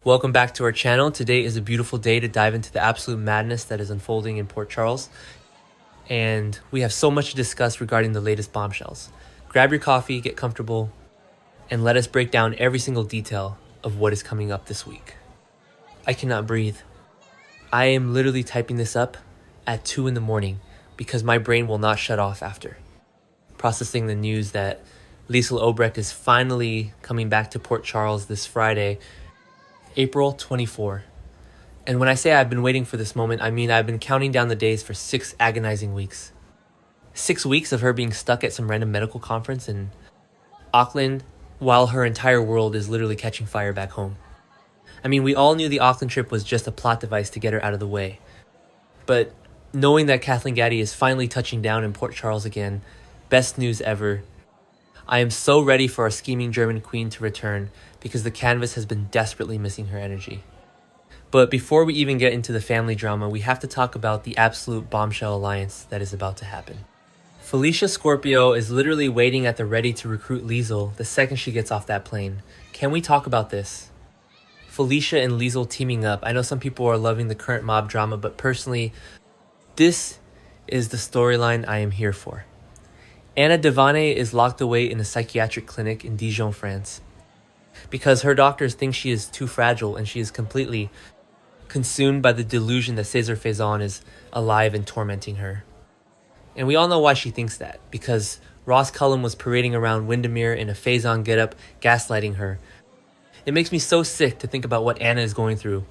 Welcome back to our channel. Today is a beautiful day to dive into the absolute madness that is unfolding in Port Charles. And we have so much to discuss regarding the latest bombshells. Grab your coffee, get comfortable, and let us break down every single detail of what is coming up this week. I cannot breathe. I am literally typing this up at 2 in the morning because my brain will not shut off after processing the news that Liesl Obrecht is finally coming back to Port Charles this Friday, April 24. And when I say I've been waiting for this moment, I mean I've been counting down the days for 6 agonizing weeks. 6 weeks of her being stuck at some random medical conference in Auckland while her entire world is literally catching fire back home. I mean, we all knew the Auckland trip was just a plot device to get her out of the way. But knowing that Kathleen Gaddy is finally touching down in Port Charles again, best news ever. I am so ready for our scheming German queen to return because the canvas has been desperately missing her energy. But before we even get into the family drama, we have to talk about the absolute bombshell alliance that is about to happen. Felicia Scorpio is literally waiting at the ready to recruit Liesl the second she gets off that plane. Can we talk about this? Felicia and Liesl teaming up. I know some people are loving the current mob drama, but personally, this is the storyline I am here for. Anna Devane is locked away in a psychiatric clinic in Dijon, France, because her doctors think she is too fragile and she is completely consumed by the delusion that César Faison is alive and tormenting her. And we all know why she thinks that, because Ross Cullum was parading around Windermere in a Faison getup, gaslighting her. It makes me so sick to think about what Anna is going through.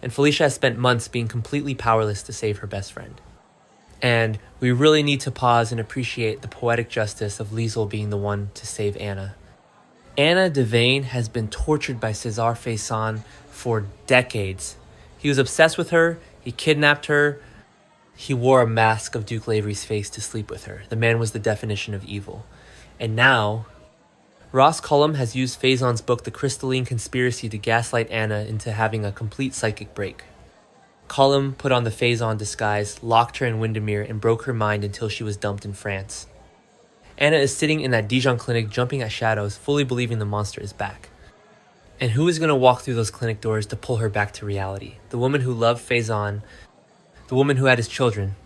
And Felicia has spent months being completely powerless to save her best friend. And we really need to pause and appreciate the poetic justice of Liesl being the one to save Anna. Anna Devane has been tortured by César Faison for decades. He was obsessed with her, he kidnapped her, he wore a mask of Duke Lavery's face to sleep with her. The man was the definition of evil. And now, Ross Cullum has used Faison's book The Crystalline Conspiracy to gaslight Anna into having a complete psychic break. Cullum put on the Faison disguise, locked her in Windermere, and broke her mind until she was dumped in France. Anna is sitting in that Dijon clinic jumping at shadows, fully believing the monster is back. And who is going to walk through those clinic doors to pull her back to reality? The woman who loved Faison, the woman who had his children.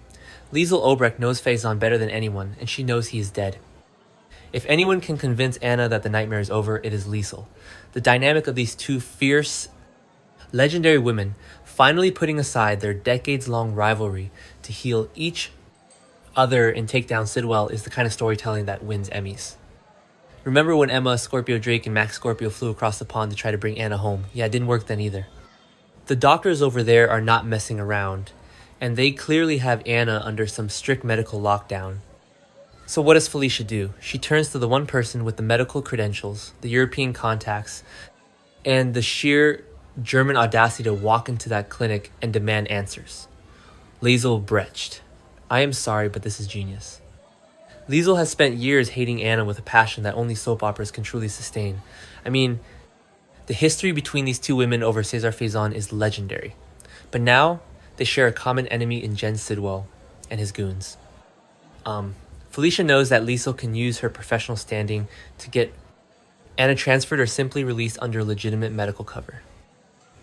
Liesl Obrecht knows Faison better than anyone, and she knows he is dead. If anyone can convince Anna that the nightmare is over, it is Liesl. The dynamic of these two fierce, legendary women finally putting aside their decades-long rivalry to heal each other and take down Sidwell is the kind of storytelling that wins Emmys. Remember when Emma, Scorpio Drake, and Max Scorpio flew across the pond to try to bring Anna home? Yeah, it didn't work then either. The doctors over there are not messing around, and they clearly have Anna under some strict medical lockdown. So what does Felicia do? She turns to the one person with the medical credentials, the European contacts, and the sheer German audacity to walk into that clinic and demand answers. Liesl Obrecht. I am sorry, but this is genius. Liesl has spent years hating Anna with a passion that only soap operas can truly sustain. I mean, the history between these two women over César Faison is legendary. But now, they share a common enemy in Jens Sidwell and his goons. Felicia knows that Liesl can use her professional standing to get Anna transferred or simply released under legitimate medical cover.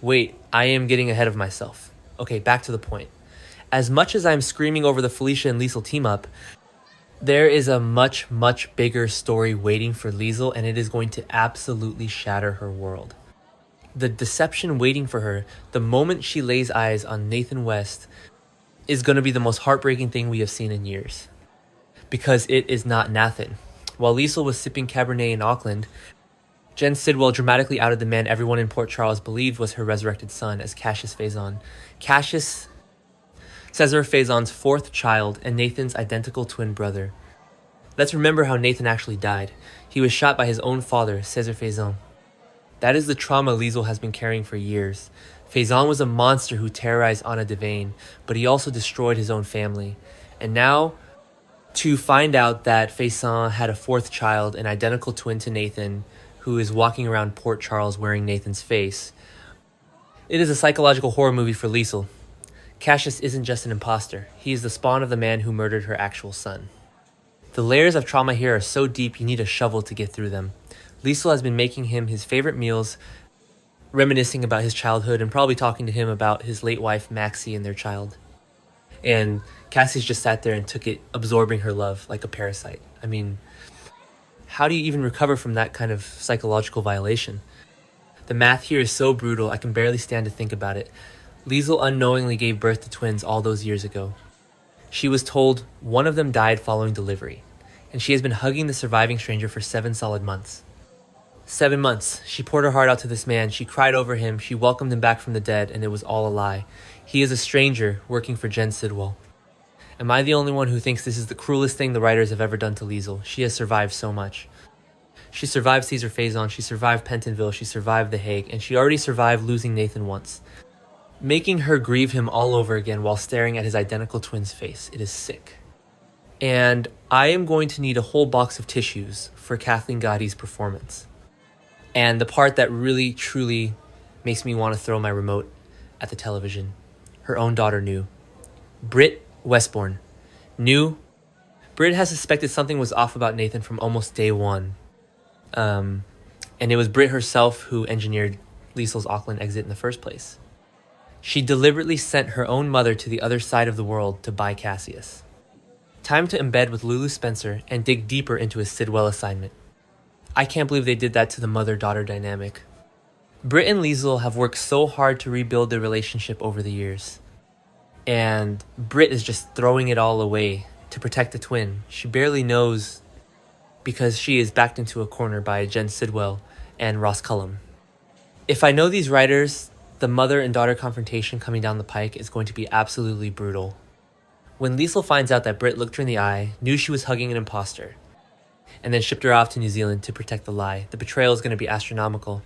Wait, I am getting ahead of myself. Okay, back to the point. As much as I'm screaming over the Felicia and Liesl team up, there is a much, much bigger story waiting for Liesl, and it is going to absolutely shatter her world. The deception waiting for her, the moment she lays eyes on Nathan West, is going to be the most heartbreaking thing we have seen in years. Because it is not Nathan. While Liesl was sipping Cabernet in Auckland, Jen Sidwell dramatically outed the man everyone in Port Charles believed was her resurrected son as Cassius Faison. Cassius, César Faison's fourth child and Nathan's identical twin brother. Let's remember how Nathan actually died. He was shot by his own father, César Faison. That is the trauma Liesl has been carrying for years. Faison was a monster who terrorized Anna Devane, but he also destroyed his own family. And now, to find out that Faison had a fourth child, an identical twin to Nathan, who is walking around Port Charles wearing Nathan's face. It is a psychological horror movie for Liesl. Cassius isn't just an imposter. He is the spawn of the man who murdered her actual son. The layers of trauma here are so deep you need a shovel to get through them. Liesl has been making him his favorite meals reminiscing about his childhood and probably talking to him about his late wife, Maxie, and their child. And Cassius just sat there and took it, absorbing her love like a parasite. I mean, how do you even recover from that kind of psychological violation? The math here is so brutal, I can barely stand to think about it. Liesl unknowingly gave birth to twins all those years ago. She was told one of them died following delivery, and she has been hugging the surviving stranger for 7 solid months. 7 months. She poured her heart out to this man. She cried over him. She welcomed him back from the dead, and it was all a lie. He is a stranger working for Jen Sidwell. Am I the only one who thinks this is the cruelest thing the writers have ever done to Liesl? She has survived so much. She survived Caesar Phazon, she survived Pentonville, she survived The Hague, and she already survived losing Nathan once. Making her grieve him all over again while staring at his identical twin's face. It is sick. And I am going to need a whole box of tissues for Kathleen Gotti's performance. And the part that really, truly makes me want to throw my remote at the television. Her own daughter knew. Britt Westbourne knew. Britt has suspected something was off about Nathan from almost day one. And it was Britt herself who engineered Liesl's Auckland exit in the first place. She deliberately sent her own mother to the other side of the world to buy Cassius. Time to embed with Lulu Spencer and dig deeper into his Sidwell assignment. I can't believe they did that to the mother-daughter dynamic. Britt and Liesl have worked so hard to rebuild their relationship over the years. And Britt is just throwing it all away to protect the twin. She barely knows because she is backed into a corner by Jen Sidwell and Ross Cullum. If I know these writers, the mother and daughter confrontation coming down the pike is going to be absolutely brutal. When Liesl finds out that Britt looked her in the eye, knew she was hugging an imposter, and then shipped her off to New Zealand to protect the lie, the betrayal is going to be astronomical.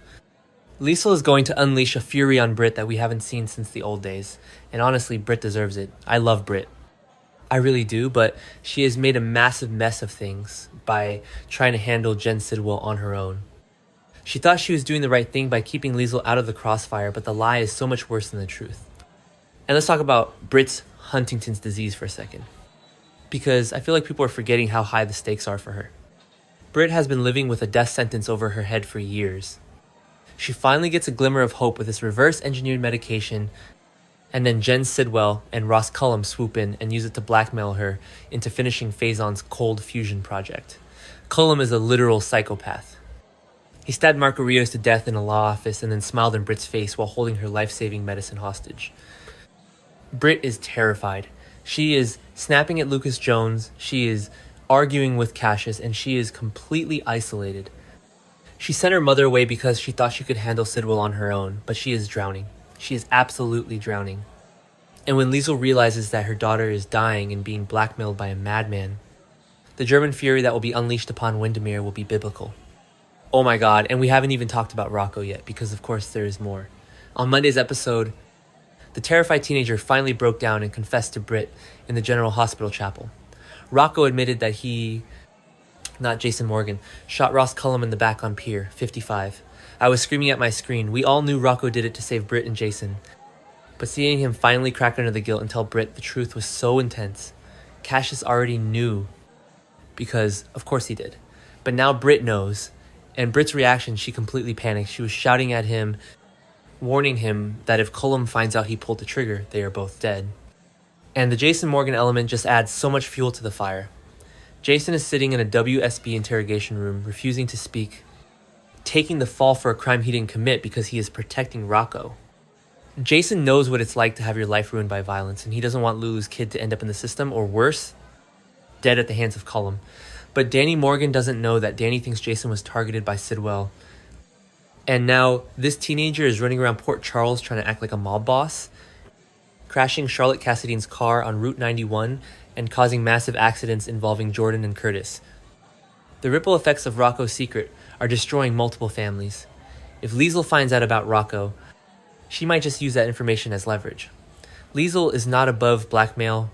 Liesl is going to unleash a fury on Britt that we haven't seen since the old days, and honestly, Britt deserves it. I love Britt. I really do, but she has made a massive mess of things by trying to handle Jen Sidwell on her own. She thought she was doing the right thing by keeping Liesl out of the crossfire, but the lie is so much worse than the truth. And let's talk about Britt's Huntington's disease for a second, because I feel like people are forgetting how high the stakes are for her. Britt has been living with a death sentence over her head for years. She finally gets a glimmer of hope with this reverse-engineered medication, and then Jen Sidwell and Ross Cullum swoop in and use it to blackmail her into finishing Phazon's cold fusion project. Cullum is a literal psychopath. He stabbed Marco Rios to death in a law office and then smiled in Britt's face while holding her life-saving medicine hostage. Britt is terrified. She is snapping at Lucas Jones, she is arguing with Cassius, and she is completely isolated. She sent her mother away because she thought she could handle Sidwell on her own, but she is drowning. She is absolutely drowning. And when Liesl realizes that her daughter is dying and being blackmailed by a madman, the German fury that will be unleashed upon Windermere will be biblical. Oh my god, and we haven't even talked about Rocco yet, because of course there is more. On Monday's episode, the terrified teenager finally broke down and confessed to Britt in the General Hospital chapel. Rocco admitted that he, not Jason Morgan, shot Ross Cullum in the back on Pier 55. I was screaming at my screen. We all knew Rocco did it to save Britt and Jason. But seeing him finally crack under the guilt and tell Britt the truth was so intense. Cassius already knew, because of course he did. But now Britt knows, and Britt's reaction, she completely panicked. She was shouting at him, warning him that if Cullum finds out he pulled the trigger, they are both dead. And the Jason Morgan element just adds so much fuel to the fire. Jason is sitting in a WSB interrogation room, refusing to speak, taking the fall for a crime he didn't commit because he is protecting Rocco. Jason knows what it's like to have your life ruined by violence, and he doesn't want Lulu's kid to end up in the system, or worse, dead at the hands of Cullum. But Danny Morgan doesn't know that Danny thinks Jason was targeted by Sidwell. And now this teenager is running around Port Charles trying to act like a mob boss, crashing Charlotte Cassidy's car on Route 91 and causing massive accidents involving Jordan and Curtis. The ripple effects of Rocco's secret are destroying multiple families. If Liesl finds out about Rocco, she might just use that information as leverage. Liesl is not above blackmail,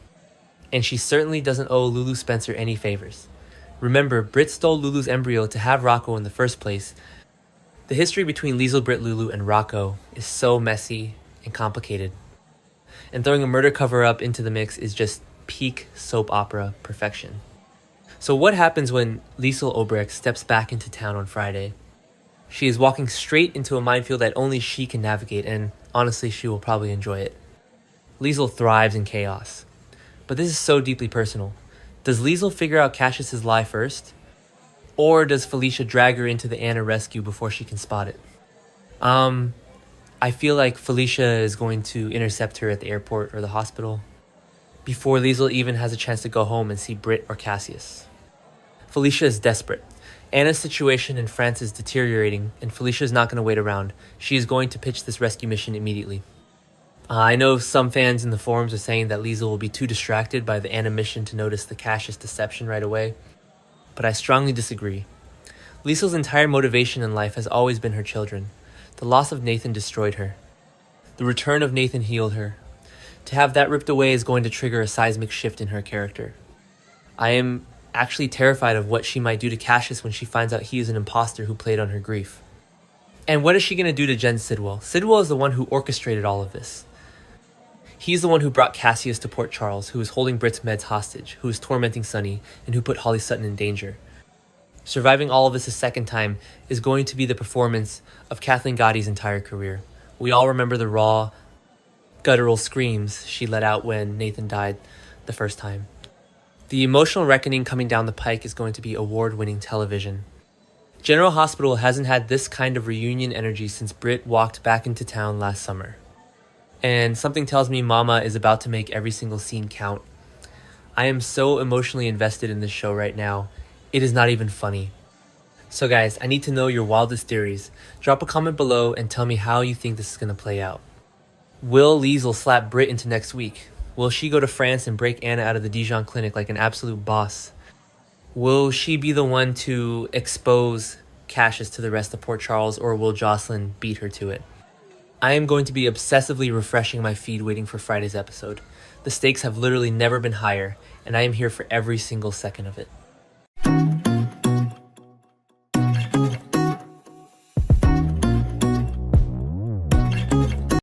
and she certainly doesn't owe Lulu Spencer any favors. Remember, Britt stole Lulu's embryo to have Rocco in the first place. The history between Liesl, Britt, Lulu, and Rocco is so messy and complicated. And throwing a murder cover-up into the mix is just peak soap opera perfection. So what happens when Liesl Obrecht steps back into town on Friday? She is walking straight into a minefield that only she can navigate, and honestly, she will probably enjoy it. Liesl thrives in chaos. But this is so deeply personal. Does Liesl figure out Cassius' lie first? Or does Felicia drag her into the Anna rescue before she can spot it? I feel like Felicia is going to intercept her at the airport or the hospital before Liesl even has a chance to go home and see Britt or Cassius. Felicia is desperate. Anna's situation in France is deteriorating, and Felicia is not going to wait around. She is going to pitch this rescue mission immediately. I know some fans in the forums are saying that Liesl will be too distracted by the Anna mission to notice the Cassius deception right away, but I strongly disagree. Liesl's entire motivation in life has always been her children. The loss of Nathan destroyed her. The return of Nathan healed her. To have that ripped away is going to trigger a seismic shift in her character. I am actually terrified of what she might do to Cassius when she finds out he is an imposter who played on her grief. And what is she going to do to Jen Sidwell? Sidwell is the one who orchestrated all of this. He's the one who brought Cassius to Port Charles, who is holding Britt's meds hostage, who is tormenting Sunny, and who put Holly Sutton in danger. Surviving all of this a second time is going to be the performance of Kathleen Gotti's entire career. We all remember the raw, guttural screams she let out when Nathan died the first time. The emotional reckoning coming down the pike is going to be award-winning television. General Hospital hasn't had this kind of reunion energy since Britt walked back into town last summer. And something tells me Mama is about to make every single scene count. I am so emotionally invested in this show right now. It is not even funny. So guys, I need to know your wildest theories. Drop a comment below and tell me how you think this is going to play out. Will Liesl slap Britt into next week? Will she go to France and break Anna out of the Dijon clinic like an absolute boss? Will she be the one to expose Cassius to the rest of Port Charles, or will Jocelyn beat her to it? I am going to be obsessively refreshing my feed waiting for Friday's episode. The stakes have literally never been higher, and I am here for every single second of it.